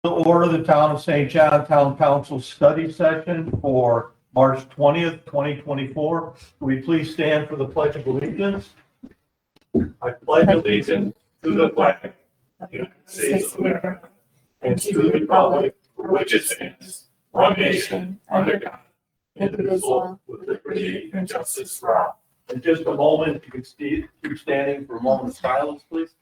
The order of the Town of St. John Town Council study session for March 20th, 2024. Will we please stand for the Pledge of Allegiance? I pledge allegiance to the flag of the United States of America and to the republic for which it stands, one nation, under God, indivisible, with liberty and justice for all. In just a moment, you can keep standing for a moment of silence, please.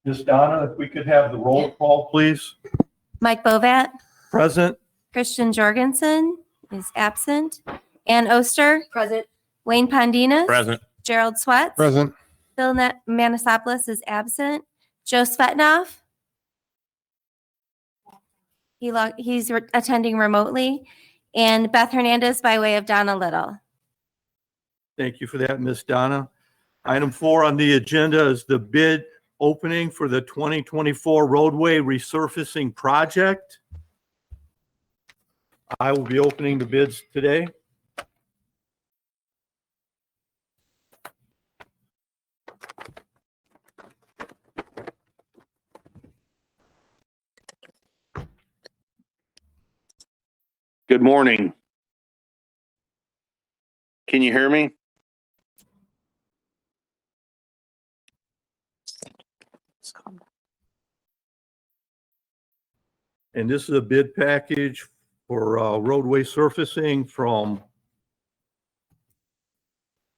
Ms. Donna, if we could have the roll call, please. Mike Bovat, Present. Christian Jorgensen is absent. Ann Oster, Present. Wayne Pondinas, Present. Gerald Swatz, Present. Phil Manisopoulos is absent. Joe Svetnov, he's attending remotely, and Beth Hernandez by way of Donna Little. Thank you for that, Ms. Donna. Item 4 on the agenda is the bid opening for the 2024 roadway resurfacing project. I will be opening the bids today. Good morning. Can you hear me? And this is a bid package for roadway surfacing from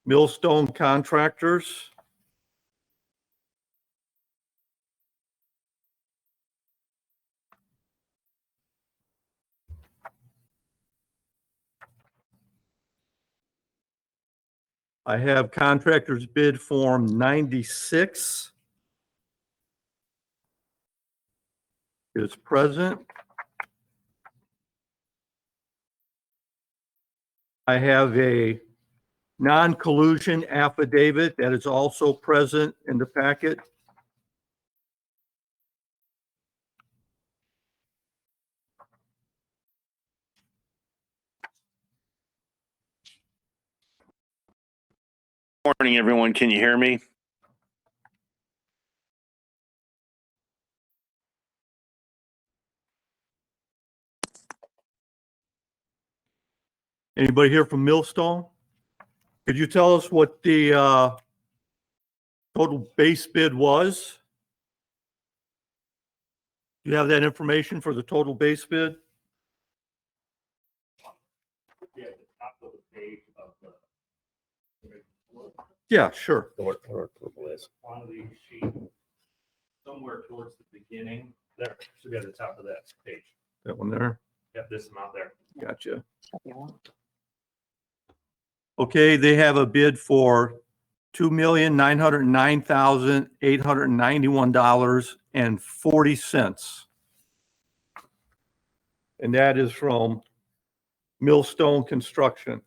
Millstone Contractors. I have contractors bid form 96. Is present. I have a non-collusion affidavit that is also present in the packet. Morning, everyone. Can you hear me? Anybody here from Millstone? Could you tell us what the total base bid was? Do you have that information for the total base bid? Yeah, sure. Quantity sheet somewhere towards the beginning. There, should be at the top of that page. That one there. Yep, this amount there. Gotcha. Okay, they have a bid for $2,909,891.40. And that is from Millstone Construction.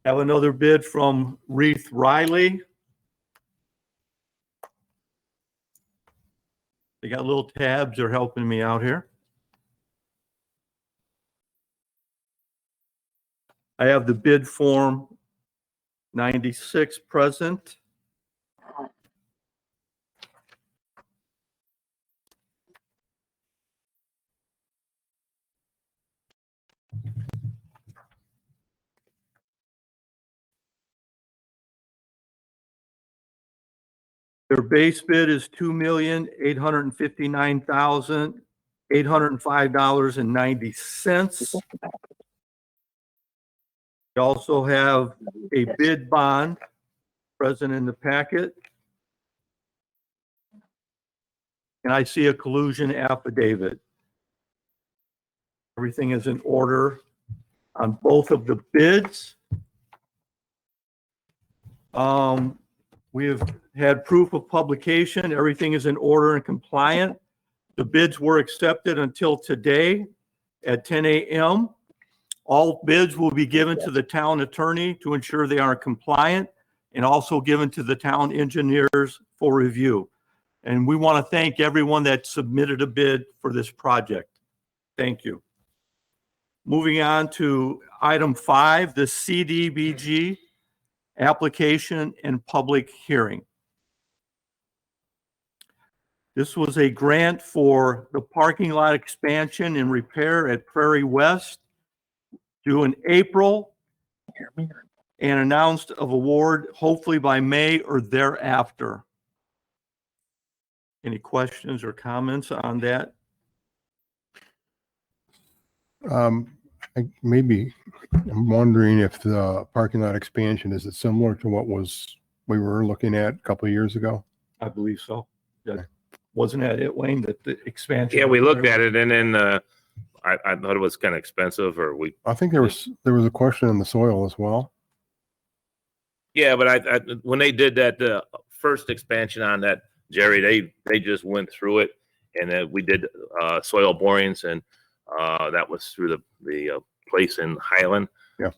Have another bid from Reith Riley. They got little tabs. They're helping me out here. I have the bid form 96 present. Their base bid is $2,859,805.90. We also have a bid bond present in the packet. And I see a collusion affidavit. Everything is in order on both of the bids. We have had proof of publication. Everything is in order and compliant. The bids were accepted until today at 10 a.m. All bids will be given to the town attorney to ensure they are compliant and also given to the town engineers for review. And we want to thank everyone that submitted a bid for this project. Thank you. Moving on to item 5, the CDBG application and public hearing. This was a grant for the parking lot expansion and repair at Prairie West due in April and announced of award hopefully by May or thereafter. Any questions or comments on that? Maybe I'm wondering if the parking lot expansion, is it similar to what we were looking at a couple of years ago? I believe so. That- Wasn't that it, Wayne, that the expansion? Yeah, we looked at it and then I thought it was kind of expensive I think there was a question on the soil as well. yeah, but I when they did that, the first expansion on that, Jerry, they just went through it and then we did soil borings and that was through the place in Highland. Yeah.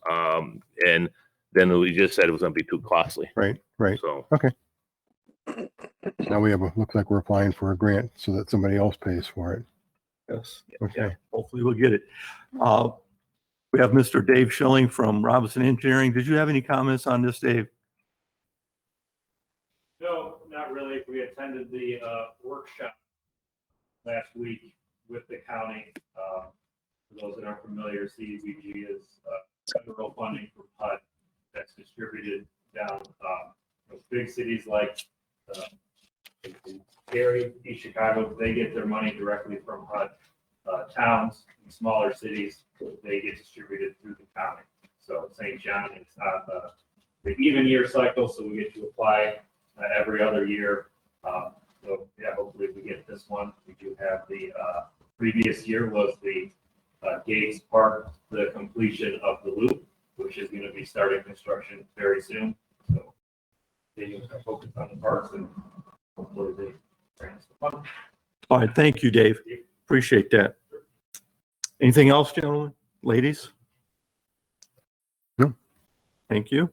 And then we just said it was going to be too costly. Right. So Now looks like we're applying for a grant so that somebody else pays for it. Yes. Okay. Yeah, hopefully we'll get it. We have Mr. Dave Schilling from Robinson Engineering. Did you have any comments on this, Dave? No, not really. We attended the workshop last week with the county. For those that aren't familiar, CDBG is federal funding for HUD that's distributed down big cities like Gary, East Chicago. They get their money directly from HUD. Towns and smaller cities, they get distributed through the county. So St. John, it's not the even year cycle, so we get to apply every other year. So yeah, hopefully we get this one. We do have the previous year was the Gates Park, the completion of the loop, which is going to be starting construction very soon. So they are focused on the parks and hopefully they grant us the fund. All right, thank you, Dave. Appreciate that. Anything else, gentlemen, ladies? No. Thank you.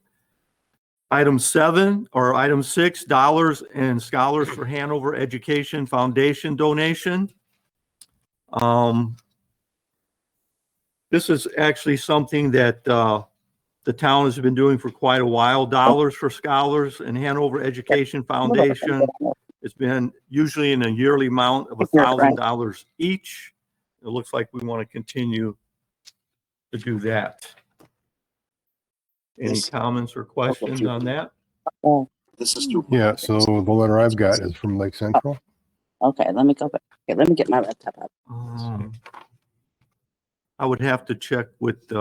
Item 6, dollars and scholars for Hanover Education Foundation donation. This is actually something that the town has been doing for quite a while. Dollars for Scholars and Hanover Education Foundation. It's been usually in a yearly amount of $1,000 each. It looks like we want to continue to do that. Any comments or questions on that? This is to. Yeah, so the letter I've got is from Lake Central. Okay, let me go back. Okay, let me get my laptop up. I would have to check with,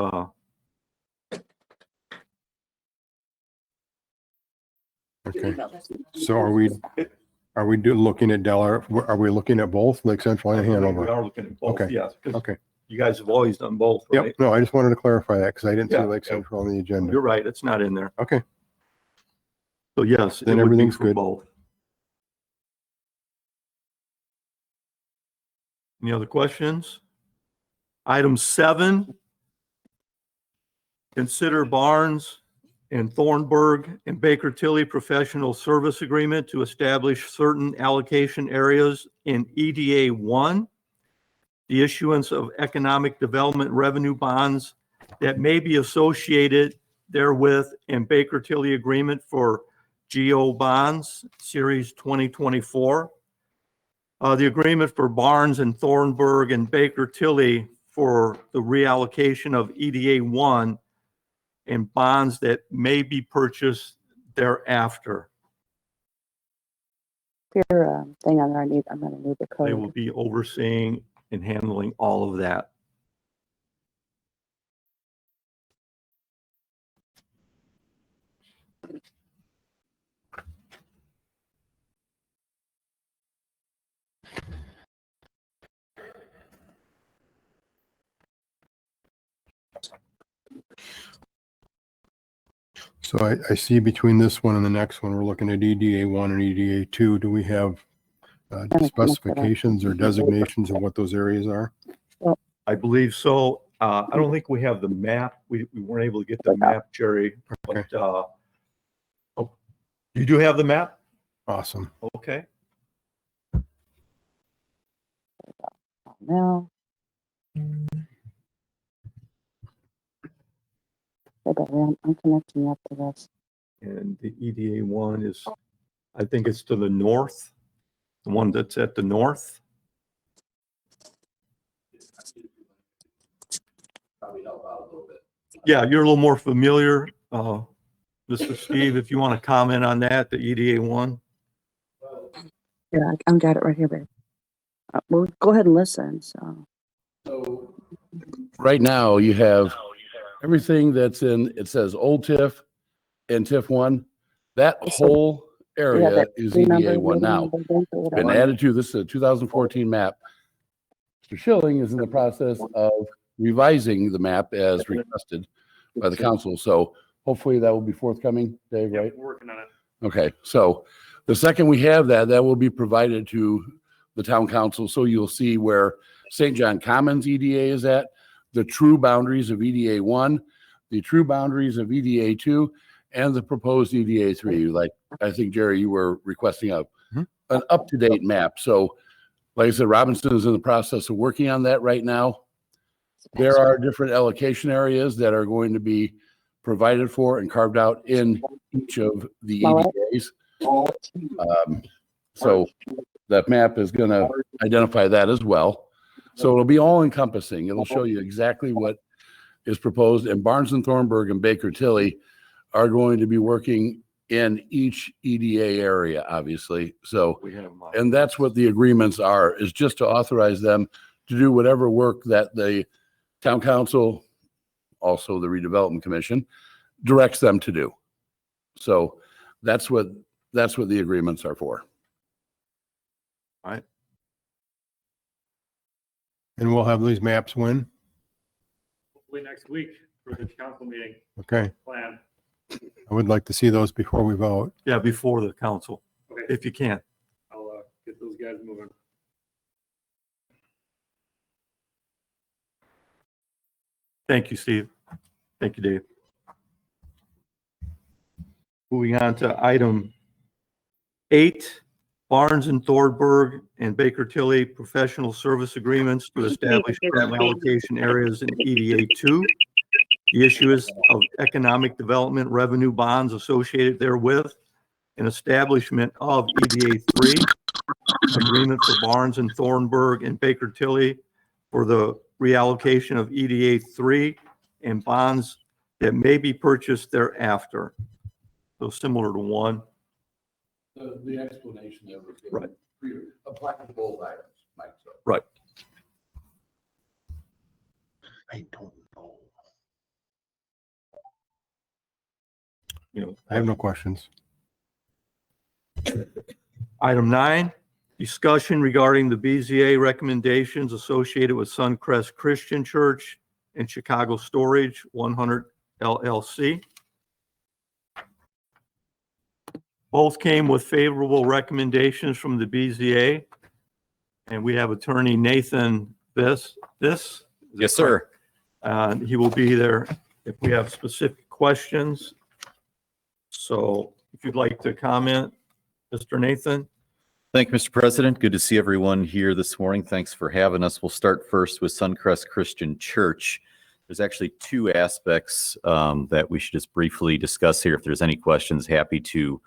Okay, so are we looking at are we looking at both Lake Central and we Hanover? are looking at both, Okay. yes, because Okay, you guys have always done both, yep, right? no, I just wanted to clarify that because I didn't see Yeah. Lake Central on the agenda. You're right, it's not in there. Okay, So yes, it Then would be everything's for good. both. Any other questions? Item 7, consider Barnes and Thornburg and Baker Tilly professional service agreement to establish certain allocation areas in EDA 1, the issuance of economic development revenue bonds that may be associated therewith, and Baker Tilly agreement for GO bonds, Series 2024. The agreement for Barnes and Thornburg and Baker Tilly for the reallocation of EDA 1 and bonds that may be purchased thereafter. Your thing on there, I'm gonna need the They will code. be overseeing and handling all of that. so I see between this one and the next one, we're looking at EDA 1 and EDA 2. Do we have specifications or designations of what those areas are? I believe so. I don't think we have the map. We weren't able to get the map, Jerry, but, oh, you do have the map? Awesome. Okay. Now. Hey, Barry, I'm connecting you up to this. And the EDA one is, I think it's to the north, the one that's at the north. Probably help out a little bit. Yeah, you're a little more familiar. Mr. Steve, if you want to comment on that, the EDA one. Yeah, I got it right here, babe. Well, go ahead and listen, so. So Right now, you have everything that's in, it says Old TIF and TIF 1. That whole area is EDA 1 now. Been added to, this is a 2014 map. Mr. Schilling is in the process of revising the map as requested by the council. So hopefully that will be forthcoming, Dave, right? We're working on it. Okay, so the second we have that, that will be provided to the town council. So you'll see where St. John Commons EDA is at, the true boundaries of EDA 1, the true boundaries of EDA 2, and the proposed EDA 3. Like, I think, Jerry, you were requesting an up-to-date map. So like I said, Robinson is in the process of working on that right now. There are different allocation areas that are going to be provided for and carved out in each of the EDAs. So that map is going to identify that as well. So it'll be all encompassing. It'll show you exactly what is proposed. And Barnes and Thornburg and Baker Tilly are going to be working in each EDA area, obviously. So, We have, and that's what the agreements are, is just to authorize them to do whatever work that the town council, also the redevelopment commission, directs them to do. So that's what the agreements are for. And we'll have these maps when? Hopefully next week for the council meeting Okay. plan. I would like to see those before we vote. yeah, before the council, Okay, if you can. I'll get those guys moving. Thank you, Steve. Thank you, Dave. Moving on to item 8, Barnes and Thornburg and Baker Tilly professional service agreements to establish term allocation areas in EDA 2. The issuance of economic development revenue bonds associated therewith, and establishment of EDA 3, agreement for Barnes and Thornburg and Baker Tilly for the reallocation of EDA 3 and bonds that may be purchased thereafter. So similar to 1. The explanation that was given. Right. Applying to both items, Mike. Right. I don't know. You know, I have no questions. Item 9, discussion regarding the BZA recommendations associated with Suncrest Christian Church and Chicago Storage 100 LLC. Both came with favorable recommendations from the BZA. And we have attorney Nathan This. Yes, sir. He will be there if we have specific questions. So if you'd like to comment, Mr. Nathan. Thank you, Mr. President. Good to see everyone here this morning. Thanks for having us. We'll start first with Suncrest Christian Church. There's actually 2 aspects that we should just briefly discuss here. If there's any questions, happy to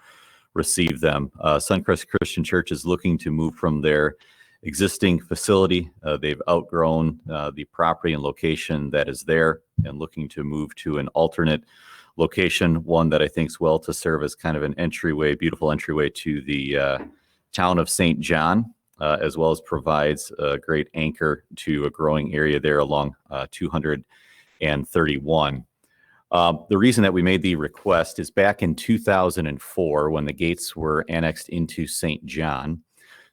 receive them. Suncrest Christian Church is looking to move from their existing facility. They've outgrown the property and location that is there and looking to move to an alternate location, one that I think is well to serve as kind of an entryway, beautiful entryway to the town of St. John, as well as provides a great anchor to a growing area there along 231. The reason that we made the request is back in 2004, when the gates were annexed into St. John,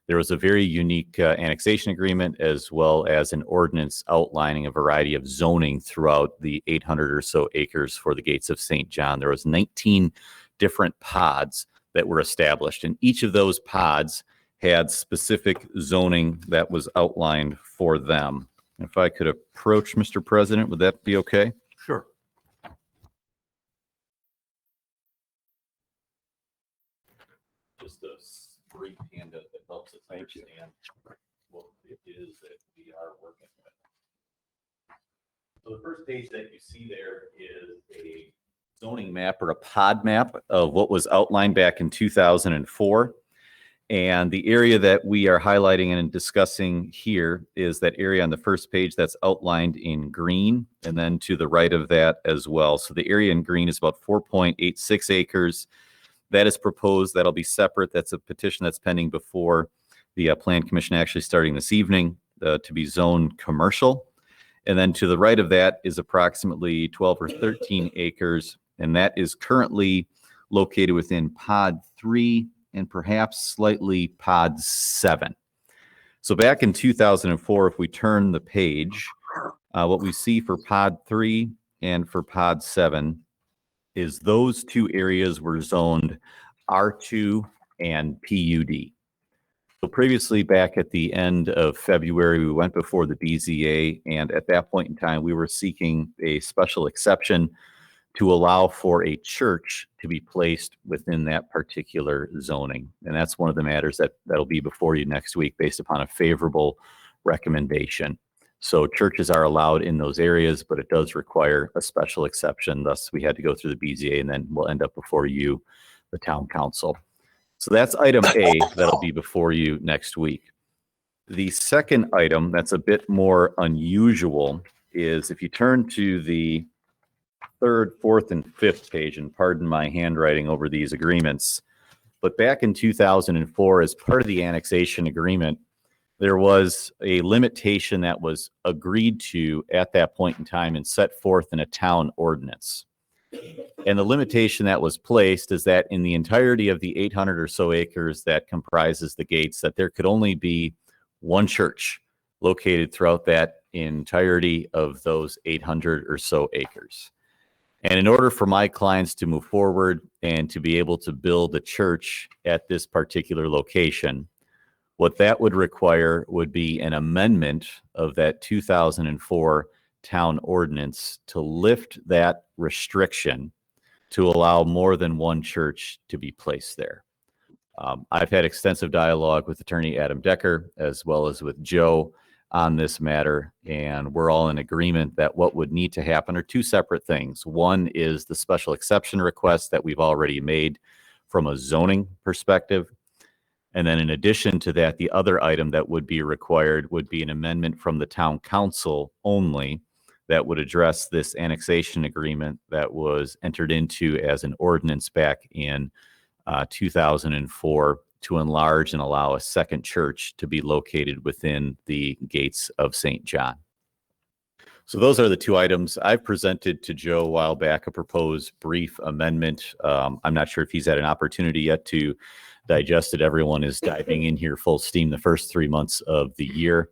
there was a very unique annexation agreement, as well as an ordinance outlining a variety of zoning throughout the 800 or so acres for the gates of St. John. There was 19 different pods that were established, and each of those pods had specific zoning that was outlined for them. If I could approach Mr. President, would that be okay? Sure. Just a brief handout that helps us understand what it is that we are working with. So the first page that you see there is a zoning map or a pod map of what was outlined back in 2004. And the area that we are highlighting and discussing here is that area on the first page that's outlined in green, and then to the right of that as well. So the area in green is about 4.86 acres. That is proposed. That'll be separate. That's a petition that's pending before the Plan Commission actually starting this evening to be zoned commercial. And then to the right of that is approximately 12 or 13 acres, and that is currently located within Pod 3 and perhaps slightly Pod 7. So back in 2004, if we turn the page, what we see for Pod 3 and for Pod 7 is those two areas were zoned R2 and PUD. So previously, back at the end of February, we went before the BZA, and at that point in time, we were seeking a special exception to allow for a church to be placed within that particular zoning. And that's one of the matters that'll be before you next week based upon a favorable recommendation. So churches are allowed in those areas, but it does require a special exception. Thus, we had to go through the BZA, and then we'll end up before you, the town council. So that's item A that'll be before you next week. The second item that's a bit more unusual is if you turn to the third, fourth, and fifth page, and pardon my handwriting over these agreements, but back in 2004, as part of the annexation agreement, there was a limitation that was agreed to at that point in time and set forth in a town ordinance. And the limitation that was placed is that in the entirety of the 800 or so acres that comprises the gates, that there could only be one church located throughout that entirety of those 800 or so acres. And in order for my clients to move forward and to be able to build a church at this particular location, what that would require would be an amendment of that 2004 town ordinance to lift that restriction to allow more than one church to be placed there. I've had extensive dialogue with Attorney Adam Decker as well as with Joe on this matter, and we're all in agreement that what would need to happen are two separate things. One is the special exception request that we've already made from a zoning perspective. And then in addition to that, the other item that would be required would be an amendment from the town council only that would address this annexation agreement that was entered into as an ordinance back in 2004 to enlarge and allow a second church to be located within the gates of St. John. So those are the two items. I've presented to Joe a while back a proposed brief amendment. I'm not sure if he's had an opportunity yet to digest it. Everyone is diving in here full steam the first 3 months of the year.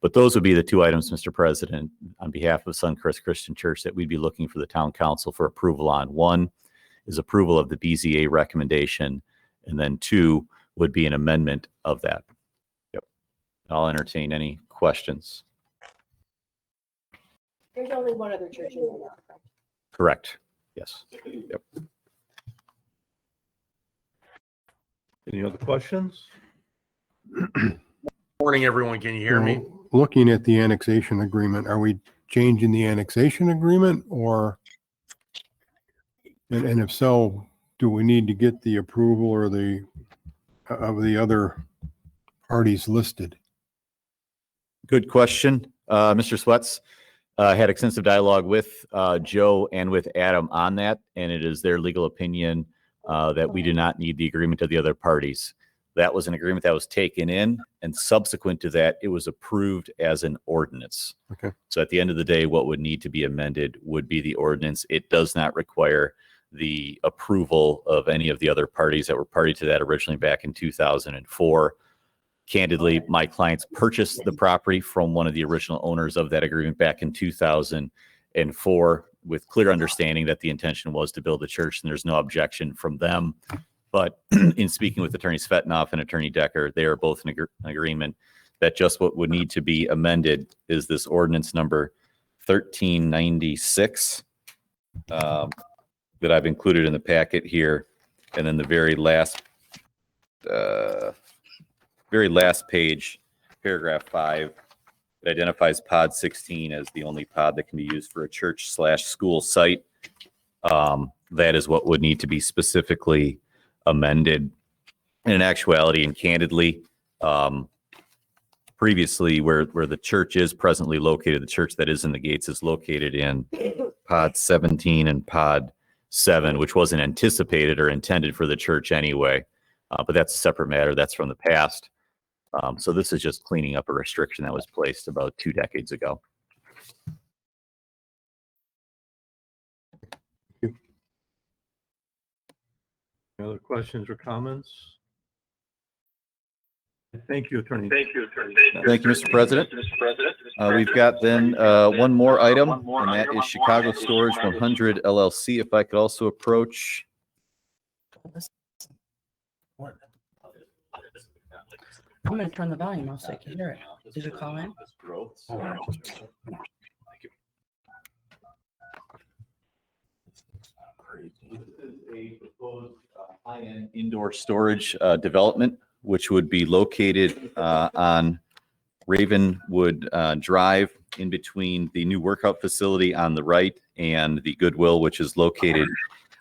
But those would be the two items, Mr. President, on behalf of Suncrest Christian Church that we'd be looking for the town council for approval on. One is approval of the BZA recommendation, and then two would be an amendment of that. Yep. I'll entertain any questions. There's only one other church in the Correct. Yes. Yep. Any other questions? Morning, everyone. Can you hear me? Looking at the annexation agreement, are we changing the annexation agreement or, and if so, do we need to get the approval or of the other parties listed? Good question. Mr. Sweats had extensive dialogue with Joe and with Adam on that, and it is their legal opinion that we do not need the agreement of the other parties. That was an agreement that was taken in, and subsequent to that, it was approved as an ordinance. Okay. So at the end of the day, what would need to be amended would be the ordinance. It does not require the approval of any of the other parties that were party to that originally back in 2004. Candidly, my clients purchased the property from one of the original owners of that agreement back in 2004 with clear understanding that the intention was to build a church, and there's no objection from them. But in speaking with Attorney Svetnoff and Attorney Decker, they are both in agreement that just what would need to be amended is this ordinance number 1396 that I've included in the packet here. And then the very last page, paragraph 5, it identifies pod 16 as the only pod that can be used for a church/school site. That is what would need to be specifically amended. And in actuality and candidly, previously where the church is presently located, the church that is in the gates is located in pod 17 and pod 7, which wasn't anticipated or intended for the church anyway. But that's a separate matter. That's from the past. So this is just cleaning up a restriction that was placed about 2 decades ago. Any other questions or comments? Thank you, Attorney. Thank you, Mr. President. We've got then one more item, and that is Chicago Storage 100 LLC. If I could also approach. I'm gonna turn the volume off so I can hear it. Did you call in? This is a proposed high-end indoor storage development, which would be located on Ravenwood Drive in between the new workout facility on the right and the Goodwill, which is located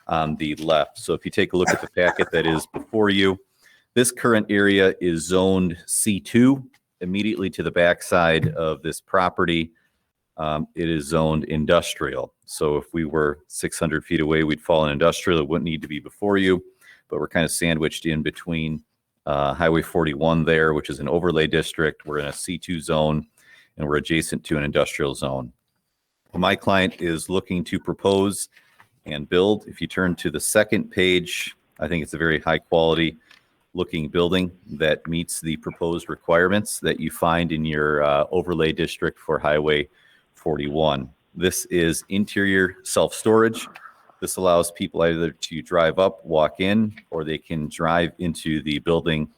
on the left. So if you take a look at the packet that is before you, this current area is zoned C2. Immediately to the backside of this property, it is zoned industrial. So if we were 600 feet away, we'd fall in industrial. It wouldn't need to be before you, but we're kind of sandwiched in between Highway 41 there, which is an overlay district. We're in a C2 zone, and we're adjacent to an industrial zone. My client is looking to propose and build. If you turn to the second page, I think it's a very high quality looking building that meets the proposed requirements that you find in your overlay district for Highway 41. This is interior self-storage. This allows people either to drive up, walk in, or they can drive into the building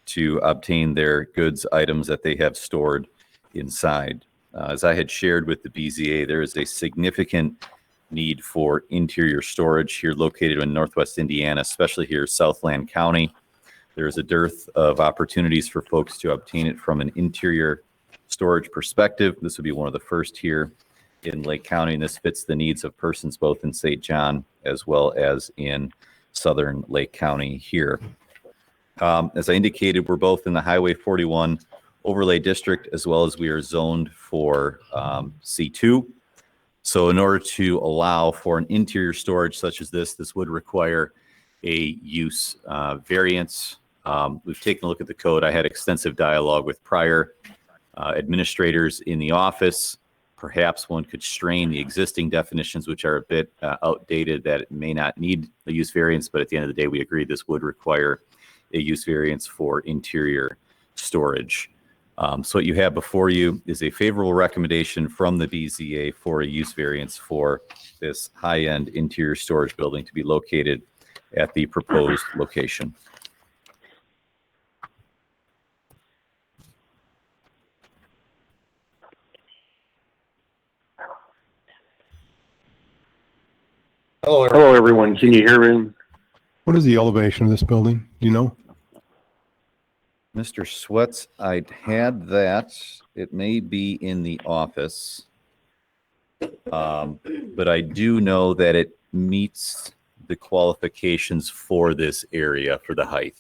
to obtain their goods, items that they have stored inside. As I had shared with the BZA, there is a significant need for interior storage here located in Northwest Indiana, especially here Southland County. There is a dearth of opportunities for folks to obtain it from an interior storage perspective. This would be one of the first here in Lake County, and this fits the needs of persons both in St. John as well as in southern Lake County here. As I indicated, we're both in the Highway 41 overlay district as well as we are zoned for C2. So in order to allow for an interior storage such as this would require a use variance. We've taken a look at the code. I had extensive dialogue with prior administrators in the office. Perhaps one could strain the existing definitions, which are a bit outdated, that it may not need a use variance, but at the end of the day, we agreed this would require a use variance for interior storage. So what you have before you is a favorable recommendation from the BZA for a use variance for this high-end interior storage building to be located at the proposed location. Hello, everyone. Can you hear me? What is the elevation of this building? Do you know? Mr. Sweats, I had that. It may be in the office. But I do know that it meets the qualifications for this area for the height.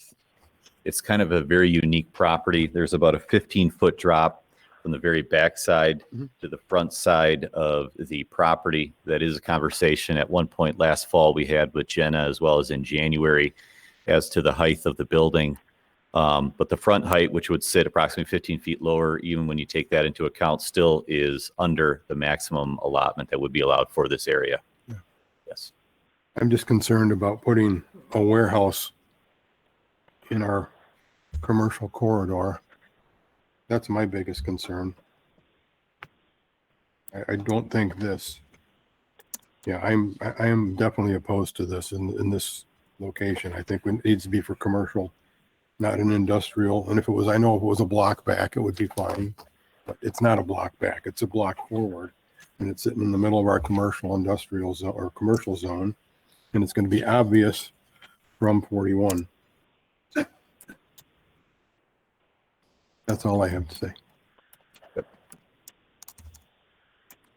It's kind of a very unique property. There's about a 15-foot drop from the very back side to the front side of the property. That is a conversation at one point last fall we had with Jenna as well as in January as to the height of the building. But the front height, which would sit approximately 15 feet lower, even when you take that into account, still is under the maximum allotment that would be allowed for this area. Yeah. Yes. I'm just concerned about putting a warehouse in our commercial corridor. That's my biggest concern. I don't think this. Yeah, I am definitely opposed to this in this location. I think it needs to be for commercial not an industrial. And if it was, I know if it was a block back, it would be fine. But it's not a block back, it's a block forward. And it's sitting in the middle of our commercial industrial zone or commercial zone. And it's going to be obvious from 41. That's all I have to say.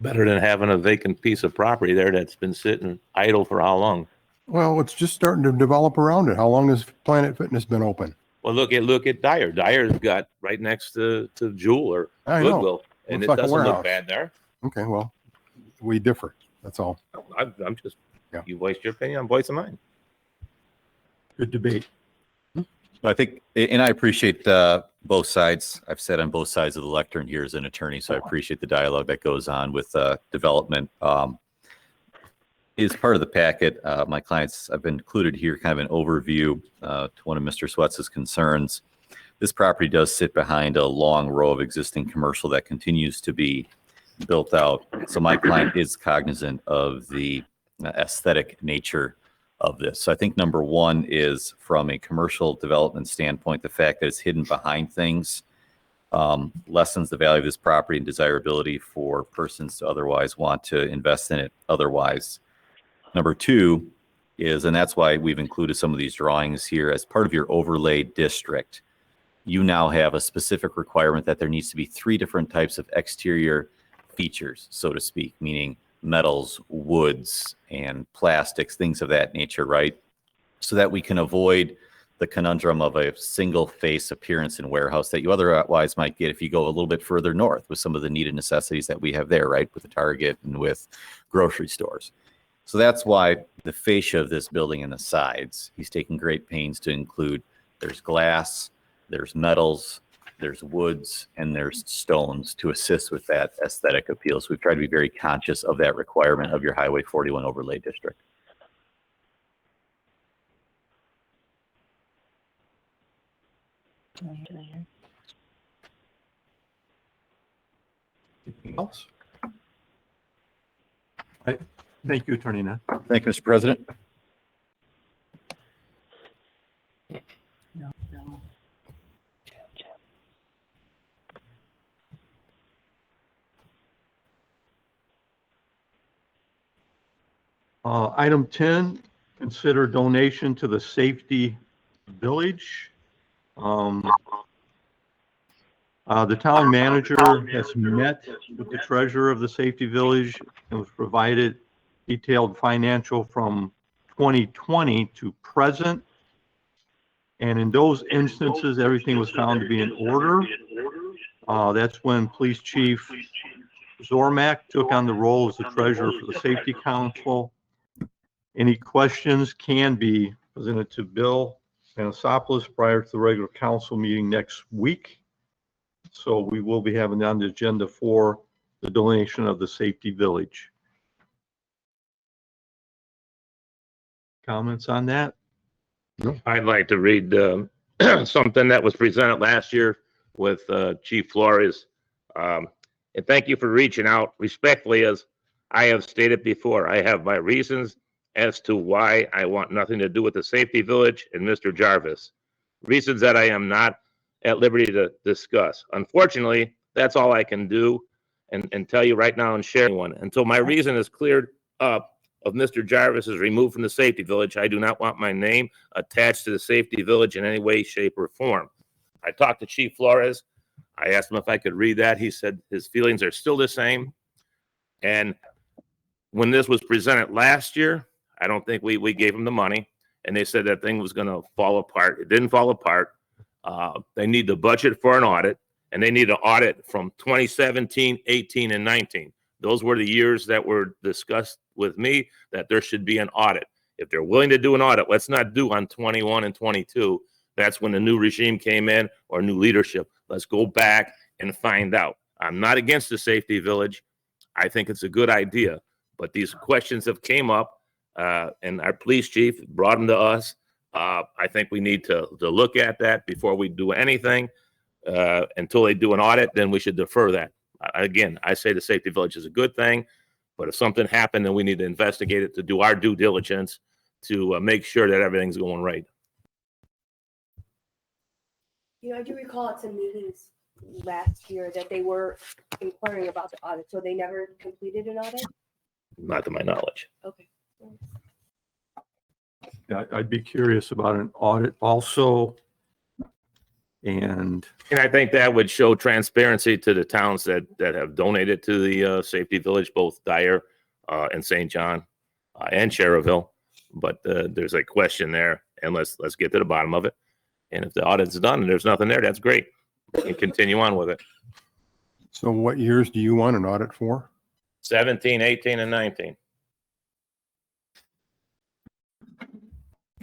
Better than having a vacant piece of property there that's been sitting idle for how long? Well, it's just starting to develop around it. How long has Planet Fitness been open? Well, look at Dyer. Dyer's got right next to Jewel or I know. Goodwill, and Looks it like a doesn't warehouse. look bad there. Okay, well, we differ. That's all. I'm just, Yeah. you voiced your opinion, I'm voicing mine. Good debate. I think, and I appreciate both sides. I've sat on both sides of the lectern here as an attorney, so I appreciate the dialogue that goes on with development. Is part of the packet. My clients, I've included here kind of an overview to one of Mr. Swetz's concerns. This property does sit behind a long row of existing commercial that continues to be built out. So my client is cognizant of the aesthetic nature of this. So I think number one is from a commercial development standpoint, the fact that it's hidden behind things lessens the value of this property and desirability for persons to otherwise want to invest in it otherwise. Number two is, and that's why we've included some of these drawings here, as part of your overlay district, you now have a specific requirement that there needs to be 3 different types of exterior features, so to speak, meaning metals, woods, and plastics, things of that nature, right? So that we can avoid the conundrum of a single face appearance in warehouse that you otherwise might get if you go a little bit further north with some of the needed necessities that we have there, right? With the Target and with grocery stores. So that's why the fascia of this building and the sides, he's taking great pains to include, there's glass, there's metals, there's woods, and there's stones to assist with that aesthetic appeal. So we've tried to be very conscious of that requirement of your Highway 41 overlay district. Anything else? Thank you, Attorney Nett. Thank you, Mr. President. Item 10, consider donation to the Safety Village. The town manager has met with the treasurer of the Safety Village and was provided detailed financial from 2020 to present. And in those instances, everything was found to be in order. That's when Police Chief Zormak took on the role as the treasurer for the Safety Council. Any questions can be presented to Bill Anasopoulos prior to the regular council meeting next week. So we will be having it on the agenda for the donation of the Safety Village. Comments on that? I'd like to read something that was presented last year with Chief Flores. And thank you for reaching out respectfully. As I have stated before, I have my reasons as to why I want nothing to do with the Safety Village and Mr. Jarvis. Reasons that I am not at liberty to discuss. Unfortunately, that's all I can do and tell you right now and share one. Until my reason is cleared up of Mr. Jarvis is removed from the Safety Village, I do not want my name attached to the Safety Village in any way, shape, or form. I talked to Chief Flores. I asked him if I could read that. He said his feelings are still the same. And when this was presented last year, I don't think we gave him the money. And they said that thing was going to fall apart. It didn't fall apart. They need the budget for an audit, and they need an audit from 2017, 18, and 19. Those were the years that were discussed with me that there should be an audit. If they're willing to do an audit, let's not do on 21 and 22. That's when the new regime came in or new leadership. Let's go back and find out. I'm not against the Safety Village. I think it's a good idea, but these questions have came up, and our police chief brought them to us. I think we need to look at that before we do anything. Until they do an audit, then we should defer that. Again, I say the Safety Village is a good thing, but if something happened, then we need to investigate it to do our due diligence to make sure that everything's going right. I do recall at some meetings last year that they were inquiring about the audit, so they never completed an audit? Not to my knowledge. Okay. Yeah, I'd be curious about an audit also. And And I think that would show transparency to the towns that have donated to the Safety Village, both Dyer and St. John and Cherville. But there's a question there, and let's get to the bottom of it. And if the audit's done and there's nothing there, that's great. We can continue on with it. So what years do you want an audit for? 17, 18, and 19.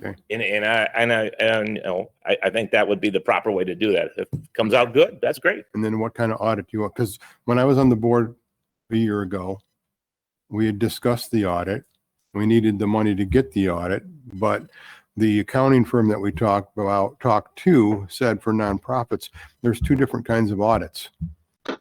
Okay. And I think that would be the proper way to do that. If it comes out good, that's great. And then what kind of audit do you want? Because when I was on the board a year ago, we had discussed the audit. We needed the money to get the audit, but the accounting firm that we talked to said for nonprofits, there's two different kinds of audits.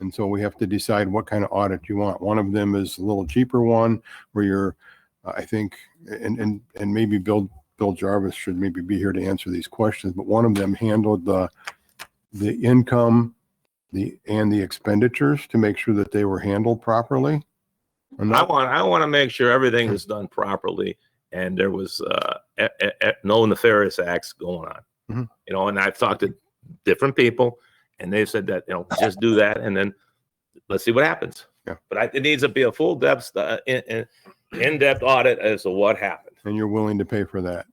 And so we have to decide what kind of audit you want. One of them is a little cheaper one where you're, I think, and maybe Bill Jarvis should maybe be here to answer these questions, but one of them handled the income, and the expenditures to make sure that they were handled properly. I want to make sure everything is done properly and there was no nefarious acts going on. Mhm. And I've talked to different people and they said that, just do that and then let's see what happens. Yeah. But it needs to be a full depth, in-depth audit as to what happened. And you're willing to pay for that.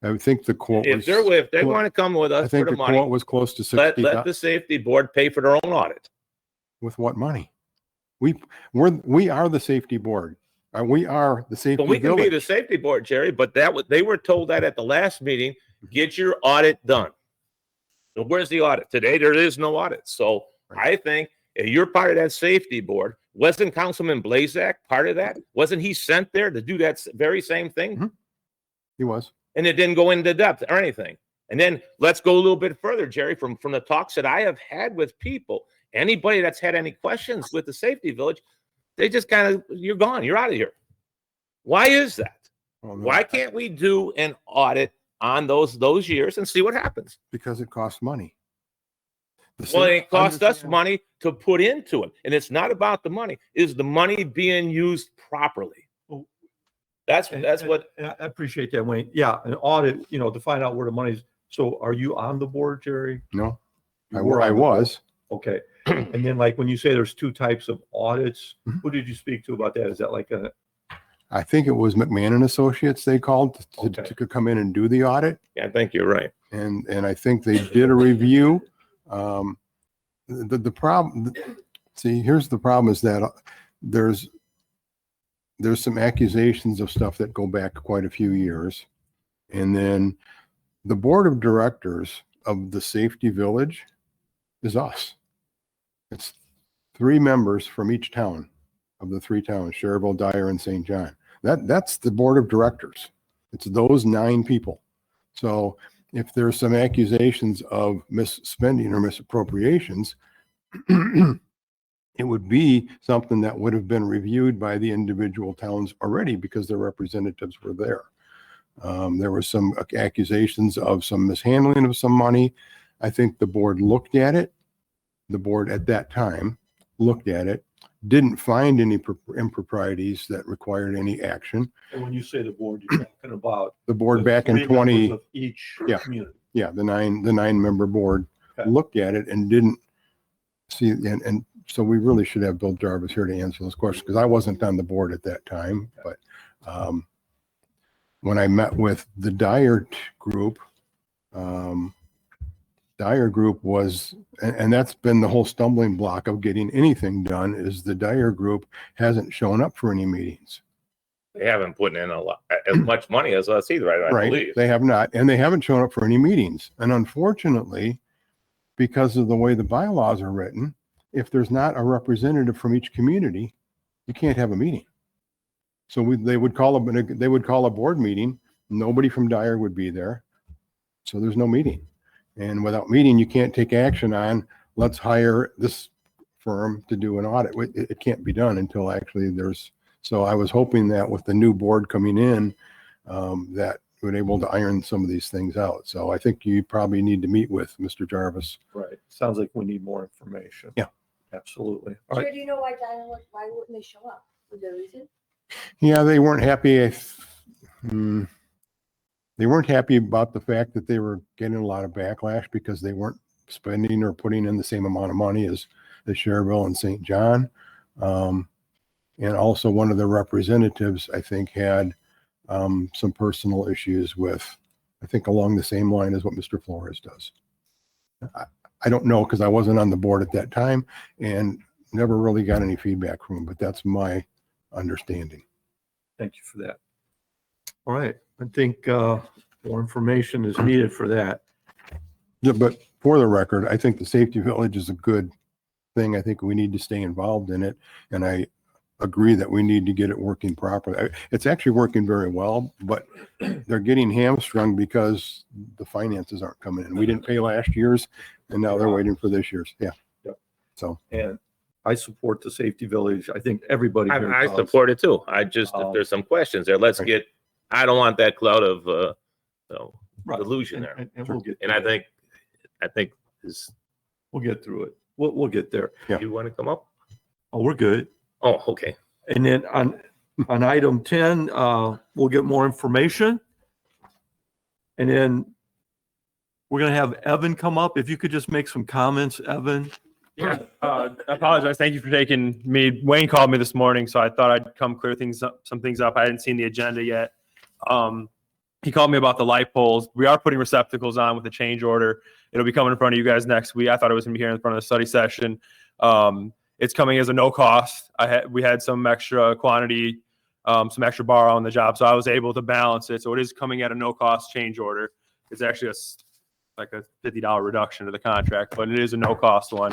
I would think the quote If they want to come with I us for think the the money, quote was close to let 60. the safety board pay for their own audit. With what money? We are the safety board. We are the safety But we can be the village. safety board, Jerry, but they were told that at the last meeting, get your audit done. So where's the audit? Today, there is no audit. So I think if you're part of that safety board, wasn't Councilman Blazak part of that? Wasn't he sent there to do that very same thing? Mhm. He was. And it didn't go into depth or anything. And then let's go a little bit further, Jerry, from the talks that I have had with people, anybody that's had any questions with the safety village, they just you're gone. You're out of here. Why is that? Oh, no. Why can't we do an audit on those years and see what happens? Because it costs money. Well, it costs us Understand. money to put into it. And it's not about the money. Is the money being used properly? Well, That's what. And I appreciate that, Wayne. Yeah, an audit, to find out where the money's. So are you on the board, Jerry? No, You I were on the was. Okay. And then when you say there's two types of audits, Mhm. who did you speak to about that? Is that like I think it was McMahon and Associates they called Okay. to come in and do the audit. Yeah, I think you're right. And I think they did a review. The problem, see, here's the problem is that there's some accusations of stuff that go back quite a few years. And then the board of directors of the Safety Village is us. It's 3 members from each town of the 3 towns, Cherville, Dyer, and St. John. That's the board of directors. It's those 9 people. So if there's some accusations of misspending or misappropriations, it would be something that would have been reviewed by the individual towns already because their representatives were there. There were some accusations of some mishandling of some money. I think the board looked at it. The board at that time looked at it, didn't find any improprieties that required any action. and when you say the board, you're talking about The board the back in 3 members 20, of each Yeah. community. yeah, the 9-member board Okay. looked at it and didn't see, and so we really should have Bill Jarvis here to answer those questions because I wasn't on the board at that time, but when I met with the Dyer group, Dyer group was, and that's been the whole stumbling block of getting anything done is the Dyer group hasn't shown up for any meetings. They haven't put in as much money as us either, I Right, believe. they have not, and they haven't shown up for any meetings. And unfortunately, because of the way the bylaws are written, if there's not a representative from each community, you can't have a meeting. So they would call a board meeting. Nobody from Dyer would be there. So there's no meeting. And without meeting, you can't take action on, let's hire this firm to do an audit. It can't be done until actually so I was hoping that with the new board coming in, that been able to iron some of these things out. So I think you probably need to meet with Mr. Jarvis. Right. Sounds like we need more information. Yeah. Absolutely. All right. Sure, do you know why why wouldn't they show up? Was there a reason? Yeah, they weren't happy. They weren't happy about the fact that they were getting a lot of backlash because they weren't spending or putting in the same amount of money as Cherville and St. John. And also one of the representatives, I think, had some personal issues with, I think, along the same line as what Mr. Flores does. I don't know because I wasn't on the board at that time and never really got any feedback from him, but that's my understanding. Thank you for that. All right. I think more information is needed for that. Yeah, but for the record, I think the safety village is a good thing. I think we need to stay involved in it. And I agree that we need to get it working properly. It's actually working very well, but they're getting hamstrung because the finances aren't coming in. We didn't pay last year's and now they're waiting for this year's. Yeah. Yep. So. And I support the safety village. I think everybody here I does. support it too. I just, if there's some questions there, let's get, I don't want that cloud of, Right. delusion there. And we'll get. And through I think is, we'll get through it. We'll get there. Yeah. you want to come up? Oh, we're good. Oh, okay. And then on item 10, we'll get more information. And then we're going to have Evan come up. If you could just make some comments, Evan. Yeah, I apologize. Thank you for taking me. Wayne called me this morning, so I thought I'd come clear some things up. I hadn't seen the agenda yet. He called me about the light poles. We are putting receptacles on with a change order. It'll be coming in front of you guys next week. I thought it was going to be here in front of the study session. It's coming as a no cost. We had some extra quantity, some extra borrow on the job, so I was able to balance it. So it is coming at a no cost change order. It's actually like a $50 reduction to the contract, but it is a no cost one.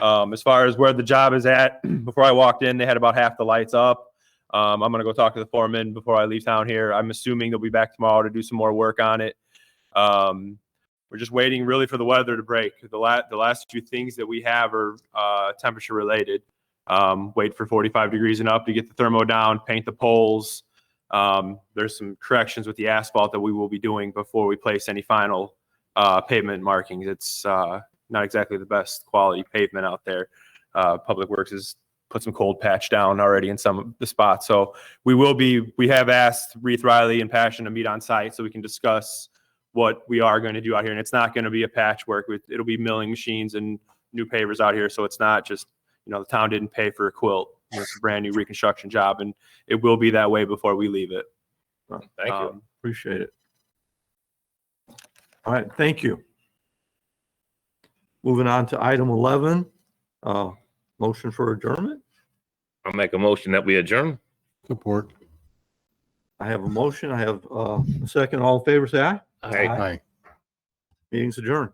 As far as where the job is at, before I walked in, they had about half the lights up. I'm going to go talk to the foreman before I leave town here. I'm assuming they'll be back tomorrow to do some more work on it. We're just waiting really for the weather to break. The last few things that we have are temperature related. Wait for 45 degrees and up to get the thermo down, paint the poles. There's some corrections with the asphalt that we will be doing before we place any final pavement markings. It's not exactly the best quality pavement out there. Public Works has put some cold patch down already in some of the spots. So we have asked Reith Riley and Passion to meet on site so we can discuss what we are going to do out here. And it's not going to be a patchwork. It'll be milling machines and new pavers out here. So it's not just, the town didn't pay for a quilt. It's a brand new reconstruction job, and it will be that way before we leave it. Thank you. Appreciate it. All right, thank you. Moving on to item 11, motion for adjournment. I'll make a motion that we adjourn. Support. I have a motion. I have a second. All in favor, say aye. Aye. Aye. Meeting's adjourned.